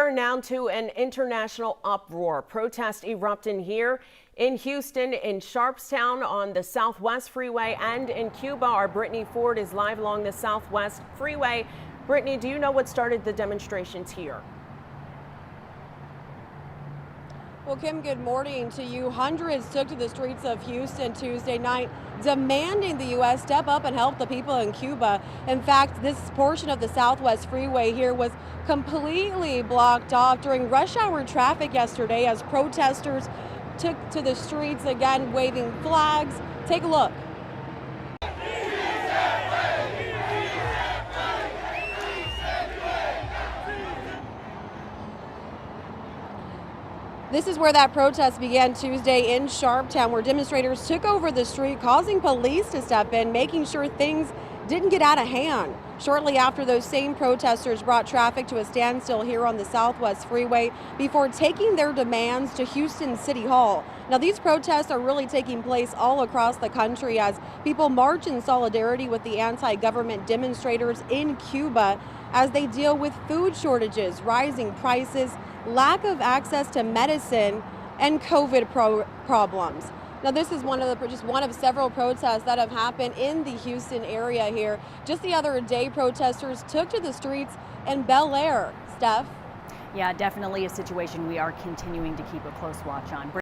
turn now to an international uproar. Protests erupting here in Houston, in Sharpstown on the Southwest Freeway, and in Cuba. Our Brittany Ford is live along the Southwest Freeway. Brittany, do you know what started the demonstrations here? Well, Kim, good morning to you. Hundreds took to the streets of Houston Tuesday night demanding the U.S. step up and help the people in Cuba. In fact, this portion of the Southwest Freeway here was completely blocked off during rush hour traffic yesterday as protesters took to the streets again, waving flags. Take a look. This is where that protest began Tuesday in Sharpstown, where demonstrators took over the street, causing police to step in, making sure things didn't get out of hand. Shortly after, those same protesters brought traffic to a standstill here on the Southwest Freeway before taking their demands to Houston City Hall. Now, these protests are really taking place all across the country as people march in solidarity with the anti-government demonstrators in Cuba as they deal with food shortages, rising prices, lack of access to medicine, and COVID problems. Now, this is just one of several protests that have happened in the Houston area here. Just the other day, protesters took to the streets in Bel Air. Steph? Yeah, definitely a situation we are continuing to keep a close watch on.